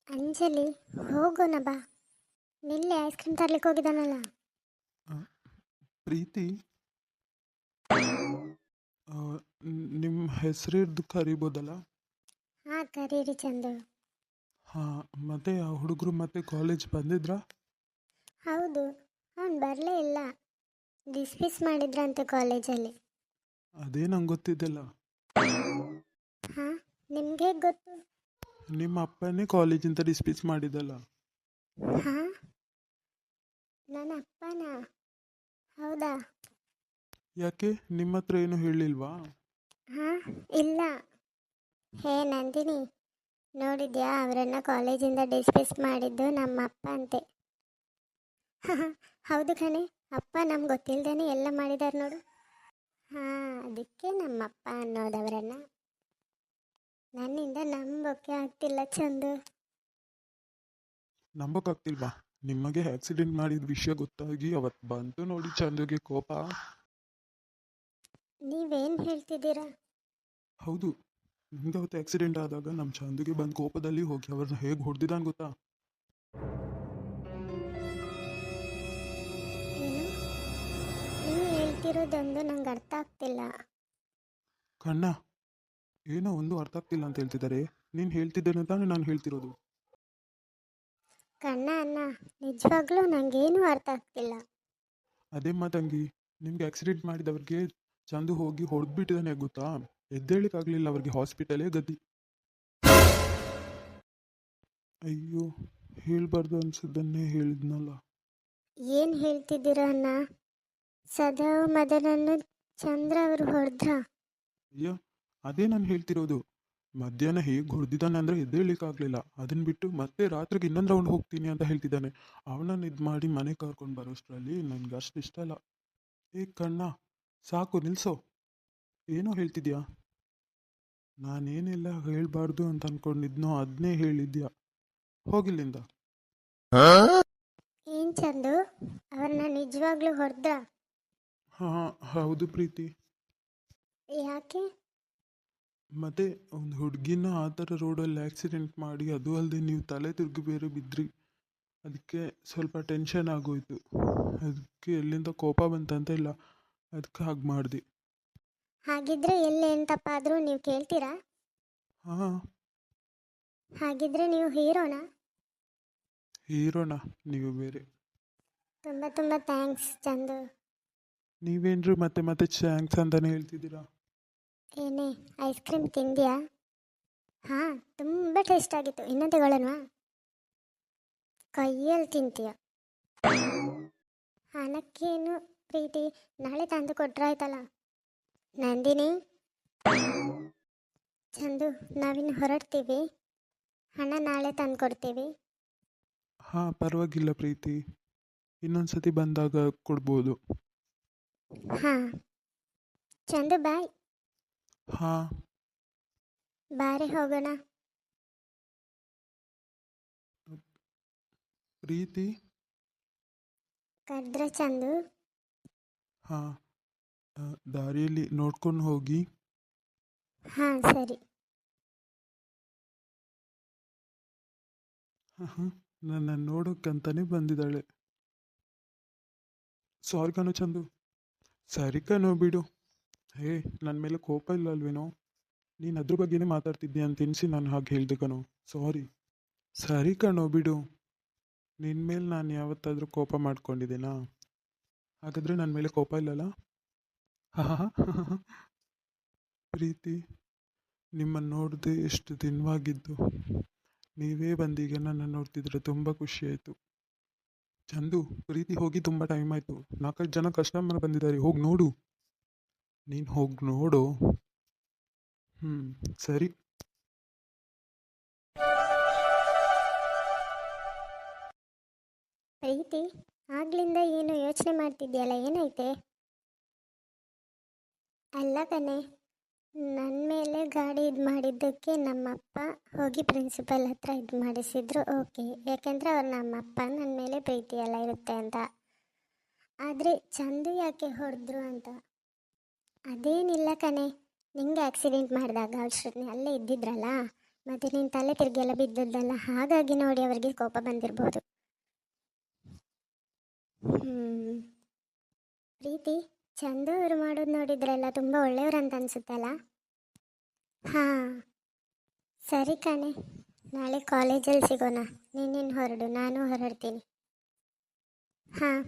ಅಂಜಲಿ, ಹೋಗೋಣ ಬಾ. ನಿನ್ನೆ ಐಸ್ ಕ್ರೀಮ್ ತರ್ಲಿಕ್ಕೆ ಹೋಗಿದ್ದಾನಲ್ಲ. ಆ, ಪ್ರೀತಿ, ನಿಮ್ಮ ಹೆಸರಿಡ್ದು ಕರಿಬೋದಲ್ಲ? ಹಾಂ, ಕರೀರಿ ಚಂದು. ಹಾಂ, ಮತ್ತೆ ಆ ಹುಡುಗರು ಮತ್ತೆ ಕಾಲೇಜ್ ಬಂದಿದ್ರಾ? ಹೌದು, ಅವ್ನು ಬರಲೇ ಇಲ್ಲ. ಡಿಸ್ಮಿಸ್ ಮಾಡಿದ್ರಂತೆ ಕಾಲೇಜಲ್ಲಿ. ಅದೇ ನಂಗೆ ಗೊತ್ತಿದ್ದಲ್ಲ. ಹಾಂ, ನಿಮ್ಗೆ ಹೇಗೆ ಗೊತ್ತು? ನಿಮ್ಮ ಅಪ್ಪನೇ ಕಾಲೇಜಿಂದ ಡಿಸ್ಮಿಸ್ ಮಾಡಿದ್ದಲ್ಲ. ಹಾಂ, ನನ್ನ ಅಪ್ಪನಾ? ಹೌದಾ? ಯಾಕೆ ನಿಮ್ಮ ಹತ್ರ ಏನು ಹೇಳಿಲ್ವಾ? ಹಾಂ, ಇಲ್ಲ. ಹೇ ನಂದಿನಿ, ನೋಡಿದ್ಯಾ, ಅವರನ್ನು ಕಾಲೇಜಿಂದ ಡಿಸ್ಮಿಸ್ ಮಾಡಿದ್ದು ನಮ್ಮ ಅಪ್ಪ ಅಂತೆ. ಹೌದು ಕಣೆ, ಅಪ್ಪ ನಮ್ಗೆ ಗೊತ್ತಿಲ್ಲದೇನೆ ಎಲ್ಲ ಮಾಡಿದ್ದಾರೆ ನೋಡು. ಹಾಂ, ಅದಕ್ಕೆ ನಮ್ಮಪ್ಪ ಅನ್ನೋದವರನ್ನು. ನನ್ನಿಂದ ನಂಬೋಕೆ ಆಗ್ತಿಲ್ಲ ಚಂದು. ನಂಬೋಕ್ಕಾಗ್ತಿಲ್ವಾ? ನಿಮಗೆ ಆಕ್ಸಿಡೆಂಟ್ ಮಾಡಿದ ವಿಷಯ ಗೊತ್ತಾಗಿ ಅವತ್ತು ಬಂತು ನೋಡಿ ಚಂದುಗೆ ಕೋಪ. ನೀವೇನು ಹೇಳ್ತಿದ್ದೀರಾ? ಹೌದು, ನಿಮ್ಗೆ ಅವತ್ತು ಆಕ್ಸಿಡೆಂಟ್ ಆದಾಗ ನಮ್ಮ ಚಂದುಗೆ ಬಂದು ಕೋಪದಲ್ಲಿ ಹೋಗಿ ಅವ್ರನ್ನ ಹೇಗೆ ಹೊಡೆದಿದ್ದಾನೆ ಗೊತ್ತಾ? ಏನು? ನೀವು ಹೇಳ್ತಿರೋದೊಂದು ನಂಗೆ ಅರ್ಥ ಆಗ್ತಿಲ್ಲ. ಕಣ್ಣ, ಏನೋ ಒಂದು ಅರ್ಥ ಆಗ್ತಿಲ್ಲ ಅಂತ ಹೇಳ್ತಿದ್ದಾರೆ. ನೀನು ಹೇಳ್ತಿದ್ದೇನೆ ತಾನೇ ನಾನು ಹೇಳ್ತಿರೋದು. ಕಣ್ಣ ಅಣ್ಣ, ನಿಜವಾಗ್ಲೂ ನನಗೇನು ಅರ್ಥ ಆಗ್ತಿಲ್ಲ. ಅದೇ ಮಾತಂಗಿ, ನಿಮ್ಗೆ ಆಕ್ಸಿಡೆಂಟ್ ಮಾಡಿದವ್ರಿಗೆ ಚಂದು ಹೋಗಿ ಹೊಡೆದ್ಬಿಟ್ಟಿದ್ದಾನೆ ಗೊತ್ತಾ? ಎದ್ದೇಳಿಕ್ಕಾಗಲಿಲ್ಲ, ಅವ್ರಿಗೆ ಹಾಸ್ಪಿಟಲೇ ಗತಿ. ಅಯ್ಯೋ, ಹೇಳ್ಬಾರ್ದು ಅನ್ಸಿದ್ದನ್ನೇ ಹೇಳಿದ್ನಲ್ಲ. ಏನು ಹೇಳ್ತಿದ್ದೀರಾ ಅಣ್ಣ? ಸದಾ ಮದನನ್ನು ಚಂದ್ರ ಅವರು ಹೊಡೆದ್ರ? ಅಯ್ಯೋ, ಅದೇ ನಾನು ಹೇಳ್ತಿರೋದು. ಮಧ್ಯಾಹ್ನ ಹೇಗೆ ಹೊಡೆದಿದ್ದಾನೆ ಅಂದರೆ ಎದ್ದೇಳಿಕ್ಕಾಗಲಿಲ್ಲ. ಅದನ್ನ ಬಿಟ್ಟು ಮತ್ತೆ ರಾತ್ರಿಗೆ ಇನ್ನೊಂದು ರೌಂಡ್ ಹೋಗ್ತೀನಿ ಅಂತ ಹೇಳ್ತಿದ್ದಾನೆ. ಅವನನ್ನು ಇದು ಮಾಡಿ ಮನೆ ಕರ್ಕೊಂಡು ಬರೋಷ್ಟರಲ್ಲಿ ನನಗೆ ಅಷ್ಟು ಇಷ್ಟ ಇಲ್ಲ. ಏ ಕಣ್ಣ, ಸಾಕು ನಿಲ್ಸೋ. ಏನೋ ಹೇಳ್ತಿದ್ಯಾ? ನಾನೇನೆಲ್ಲ ಹೇಳ್ಬಾರ್ದು ಅಂತ ಅನ್ಕೊಂಡಿದ್ನೋ ಅದನ್ನೇ ಹೇಳಿದ್ಯಾ. ಹೋಗಿಲ್ಲಿಂದ. ಏನು ಚಂದು, ಅವ್ರನ್ನ ನಿಜವಾಗ್ಲೂ ಹೊಡೆದ್ರ? ಹಾಂ, ಹೌದು ಪ್ರೀತಿ. ಯಾಕೆ? ಮತ್ತೆ ಒಂದು ಹುಡುಗಿನ ಆ ಥರ ರೋಡಲ್ಲಿ ಆಕ್ಸಿಡೆಂಟ್ ಮಾಡಿ, ಅದು ಅಲ್ಲದೆ ನೀವು ತಲೆ ತಿರುಗಿ ಬೇರೆ ಬಿದ್ರಿ. ಅದಕ್ಕೆ ಸ್ವಲ್ಪ ಟೆನ್ಷನ್ ಆಗೋಯ್ತು. ಅದಕ್ಕೆ ಎಲ್ಲಿಂದ ಕೋಪ ಬಂತಂತ ಇಲ್ಲ, ಅದಕ್ಕೆ ಹಾಗೆ ಮಾಡಿದೆ. ಹಾಗಿದ್ರೆ ಎಲ್ಲೇನು ತಪ್ಪಾದರೂ ನೀವು ಕೇಳ್ತೀರಾ? ಹಾಂ, ಹಾಗಿದ್ರೆ ನೀವು ಹೀರೋನಾ? ಹೀರೋಣ ನೀವು ಬೇರೆ. ತುಂಬ ತುಂಬ ಥ್ಯಾಂಕ್ಸ್ ಚಂದು. ನೀವೇನ್ರಿ ಮತ್ತೆ ಮತ್ತೆ ಥ್ಯಾಂಕ್ಸ್ ಅಂತಾನೆ ಹೇಳ್ತಿದ್ದೀರಾ? ಏನೇ, ಐಸ್ ಕ್ರೀಮ್ ತಿಂದ್ಯಾ? ಹಾಂ, ತುಂಬ ಟೇಸ್ಟ್ ಆಗಿತ್ತು. ಇನ್ನೂ ತಗೊಳ್ಳೋಣವಾ? ಕೈಯಲ್ಲಿ ತಿಂತೀಯ. ಹಣಕ್ಕೇನು ಪ್ರೀತಿ, ನಾಳೆ ತಂದು ಕೊಟ್ರಾಯ್ತಲ್ಲ. ನಂದಿನಿ, ಚಂದು, ನಾವಿನ್ನು ಹೊರಡ್ತೀವಿ. ಹಣ ನಾಳೆ ತಂದು ಕೊಡ್ತೀವಿ. ಹಾಂ, ಪರವಾಗಿಲ್ಲ ಪ್ರೀತಿ, ಇನ್ನೊಂದ್ಸತಿ ಬಂದಾಗ ಕೊಡ್ಬೋದು. ಹಾಂ ಚಂದು, ಬಾಯ್. ಹಾಂ, ಬಾರೆ ಹೋಗೋಣ. ಪ್ರೀತಿ. ಕರೆದ್ರೆ ಚಂದು? ಹಾಂ, ದಾರಿಯಲ್ಲಿ ನೋಡ್ಕೊಂಡು ಹೋಗಿ. ಹಾಂ ಸರಿ. ಹಾಂ, ನನ್ನ ನೋಡೋಕ್ಕಂತಾನೆ ಬಂದಿದ್ದಾಳೆ. ಸಾರಿ ಕಣೋ ಚಂದು. ಸರಿ ಕಣೋ ಬಿಡು. ಹೇ, ನನ್ನ ಮೇಲೆ ಕೋಪ ಇಲ್ಲ ಅಲ್ವೇನೋ? ನೀನು ಅದ್ರ ಬಗ್ಗೆನೇ ಮಾತಾಡ್ತಿದ್ದೆ ಅಂತ ಎನಿಸಿ ನಾನು ಹಾಗೆ ಹೇಳ್ದೆ ಕಣೋ. ಸಾರಿ. ಸರಿ ಕಣೋ ಬಿಡು. ನಿನ್ನ ಮೇಲೆ ನಾನು ಯಾವತ್ತಾದರೂ ಕೋಪ ಮಾಡ್ಕೊಂಡಿದ್ದೀನಾ? ಹಾಗಾದರೆ ನನ್ನ ಮೇಲೆ ಕೋಪ ಇಲ್ಲಲ್ಲ? ಹಾಂ, ಪ್ರೀತಿ, ನಿಮ್ಮನ್ನು ನೋಡದೆ ಎಷ್ಟು ದಿನವಾಗಿದ್ದು. ನೀವೇ ಬಂದೀಗ ನನ್ನ ನೋಡ್ತಿದ್ರೆ ತುಂಬ ಖುಷಿ ಆಯಿತು. ಚಂದು, ಪ್ರೀತಿ ಹೋಗಿ ತುಂಬ ಟೈಮ್ ಆಯಿತು. 4-5 ಜನ ಕಸ್ಟಮರ್ ಬಂದಿದ್ದಾರೆ, ಹೋಗಿ ನೋಡು. ನೀನು ಹೋಗಿ ನೋಡು. ಸರಿ. ಪ್ರೀತಿ, ಆಗ್ಲಿಂದ ಏನು ಯೋಚನೆ ಮಾಡ್ತಿದ್ಯಲ್ಲ, ಏನೈತೆ? ಅಲ್ಲ ಕಣೆ, ನನ್ನ ಮೇಲೆ ಗಾಡಿ ಇದು ಮಾಡಿದ್ದಕ್ಕೆ ನಮ್ಮಪ್ಪ ಹೋಗಿ ಪ್ರಿನ್ಸಿಪಲ್ ಹತ್ರ ಇದು ಮಾಡಿಸಿದ್ರು. ಓಕೆ, ಯಾಕೆಂದರೆ ಅವ್ರು ನಮ್ಮಪ್ಪ ನನ್ನ ಮೇಲೆ ಪ್ರೀತಿ ಎಲ್ಲ ಇರುತ್ತೆ ಅಂತ. ಆದರೆ ಚಂದು ಯಾಕೆ ಹೊಡೆದ್ರು ಅಂತ. ಅದೇನಿಲ್ಲ ಕಣೆ, ನಿಂಗೆ ಆಕ್ಸಿಡೆಂಟ್ ಮಾಡಿದಾಗ ಅಷ್ಟೊತ್ತಿಗೆ ಅಲ್ಲೇ ಇದ್ದಿದ್ರಲ್ಲ, ಮತ್ತು ನೀನು ತಲೆ ತಿರುಗೆಲ್ಲ ಬಿದ್ದದ್ದಲ್ಲ, ಹಾಗಾಗಿ ನೋಡಿ ಅವರಿಗೆ ಕೋಪ ಬಂದಿರ್ಬೋದು. ಪ್ರೀತಿ, ಚಂದು ಅವರು ಮಾಡೋದು ನೋಡಿದ್ರಲ್ಲ, ತುಂಬ ಒಳ್ಳೆಯವ್ರಂತ ಅನಿಸುತ್ತಲ್ಲ. ಹಾಂ, ಸರಿ ಕಣೆ, ನಾಳೆ ಕಾಲೇಜಲ್ಲಿ ಸಿಗೋಣ. ನೀನೇನು ಹೊರಡು, ನಾನು ಹೊರಡ್ತೀನಿ. ಹಾಂ.